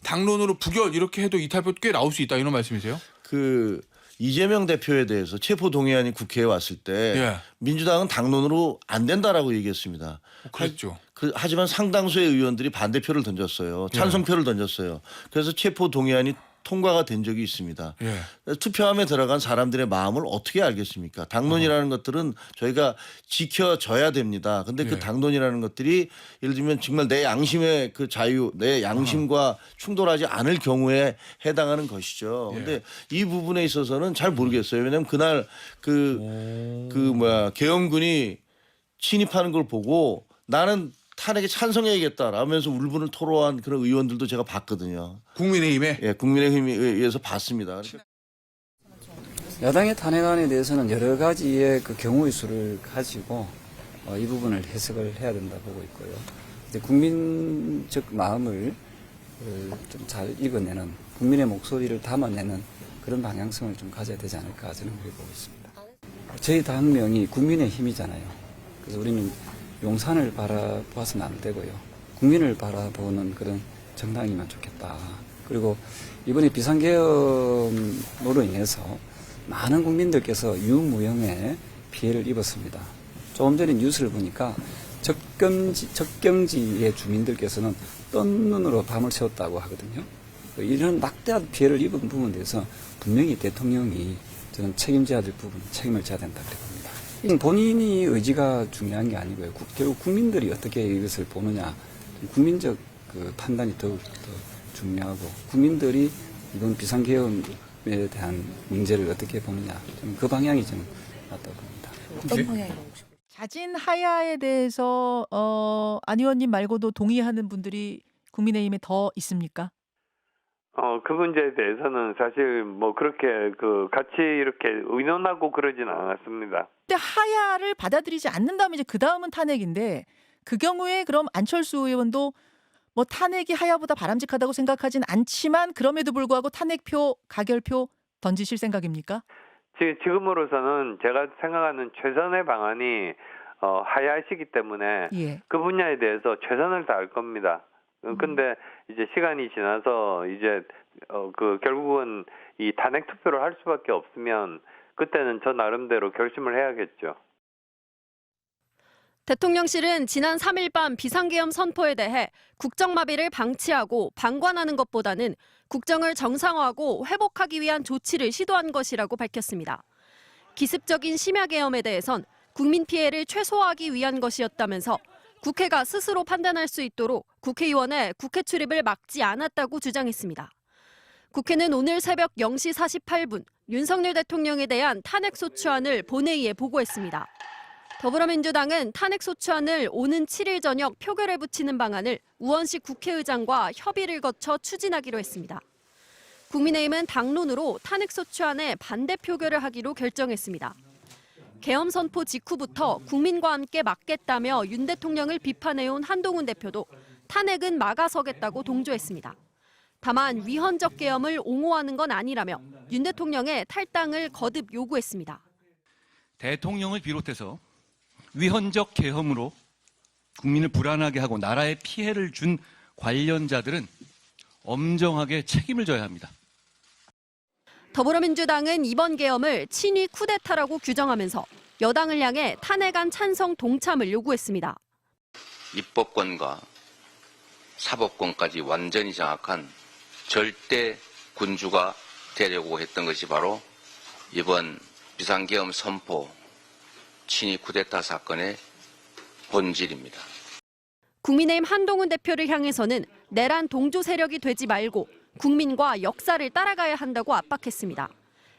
당론으로 부결 이렇게 해도 이탈표 꽤 나올 수 있다 이런 말씀이세요? 이재명 대표에 대해서 체포 동의안이 국회에 왔을 때 예. 민주당은 당론으로 안 된다라고 얘기했습니다. 그랬죠. 하지만 상당수의 의원들이 반대표를 던졌어요. 찬성표를 던졌어요. 그래서 체포 동의안이 통과가 된 적이 있습니다. 예. 투표함에 들어간 사람들의 마음을 어떻게 알겠습니까? 당론이라는 것들은 저희가 지켜져야 됩니다. 근데 그 당론이라는 것들이 예를 들면 정말 내 양심의 그 자유, 내 양심과 충돌하지 않을 경우에 해당하는 것이죠. 근데 이 부분에 있어서는 잘 모르겠어요. 왜냐하면 그날 계엄군이 침입하는 걸 보고 나는 탄핵에 찬성해야겠다라면서 울분을 토로한 그런 의원들도 제가 봤거든요. 국민의힘에? 예, 국민의힘에 의해서 봤습니다. 야당의 탄핵안에 대해서는 여러 가지의 그 경우의 수를 가지고 이 부분을 해석을 해야 된다 보고 있고요. 이제 국민적 마음을 좀 잘 읽어내는, 국민의 목소리를 담아내는 그런 방향성을 좀 가져야 되지 않을까 저는 그렇게 보고 있습니다. 저희 당명이 국민의 힘이잖아요. 그래서 우리는 용산을 바라보아서는 안 되고요. 국민을 바라보는 그런 정당이면 좋겠다. 그리고 이번에 비상계엄으로 인해서 많은 국민들께서 유무형의 피해를 입었습니다. 조금 전에 뉴스를 보니까 적경지의 주민들께서는 떤 눈으로 밤을 새웠다고 하거든요. 이런 막대한 피해를 입은 부분에 대해서 분명히 대통령이 저는 책임져야 될 부분, 책임을 져야 된다 그래 봅니다. 본인이 의지가 중요한 게 아니고요. 결국 국민들이 어떻게 이것을 보느냐, 국민적 그 판단이 더욱 더 중요하고, 국민들이 이번 비상계엄에 대한 문제를 어떻게 보느냐, 그 방향이 저는 맞다고 봅니다. 어떤 방향이라고 보십니까? 자진 하야에 대해서 안 의원님 말고도 동의하는 분들이 국민의힘에 더 있습니까? 그 문제에 대해서는 사실 그렇게 같이 이렇게 의논하고 그러지는 않았습니다. 근데 하야를 받아들이지 않는다면 이제 그 다음은 탄핵인데, 그 경우에 그럼 안철수 의원도 탄핵이 하야보다 바람직하다고 생각하진 않지만 그럼에도 불구하고 탄핵표, 가결표 던지실 생각입니까? 지금으로서는 제가 생각하는 최선의 방안이 하야시기 때문에 그 분야에 대해서 최선을 다할 겁니다. 근데 이제 시간이 지나서 이제 결국은 이 탄핵 투표를 할 수밖에 없으면 그때는 저 나름대로 결심을 해야겠죠. 대통령실은 지난 3일 밤 비상계엄 선포에 대해 국정마비를 방치하고 방관하는 것보다는 국정을 정상화하고 회복하기 위한 조치를 시도한 것이라고 밝혔습니다. 기습적인 심야계엄에 대해선 국민 피해를 최소화하기 위한 것이었다면서 국회가 스스로 판단할 수 있도록 국회의원의 국회 출입을 막지 않았다고 주장했습니다. 국회는 오늘 새벽 0시 48분 윤석열 대통령에 대한 탄핵소추안을 본회의에 보고했습니다. 더불어민주당은 탄핵소추안을 오는 7일 저녁 표결에 붙이는 방안을 우원식 국회의장과 협의를 거쳐 추진하기로 했습니다. 국민의힘은 당론으로 탄핵소추안에 반대 표결을 하기로 결정했습니다. 계엄 선포 직후부터 국민과 함께 막겠다며 윤 대통령을 비판해온 한동훈 대표도 탄핵은 막아서겠다고 동조했습니다. 다만 위헌적 계엄을 옹호하는 건 아니라며 윤 대통령의 탈당을 거듭 요구했습니다. 대통령을 비롯해서 위헌적 계엄으로 국민을 불안하게 하고 나라에 피해를 준 관련자들은 엄정하게 책임을 져야 합니다. 더불어민주당은 이번 계엄을 친위 쿠데타라고 규정하면서 여당을 향해 탄핵안 찬성 동참을 요구했습니다. 입법권과 사법권까지 완전히 장악한 절대 군주가 되려고 했던 것이 바로 이번 비상계엄 선포 친위 쿠데타 사건의 본질입니다. 국민의힘 한동훈 대표를 향해서는 내란 동조 세력이 되지 말고 국민과 역사를 따라가야 한다고 압박했습니다.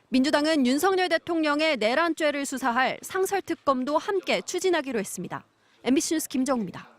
민주당은 윤석열 대통령의 내란죄를 수사할 상설특검도 함께 추진하기로 했습니다. MBC 뉴스 김정우입니다.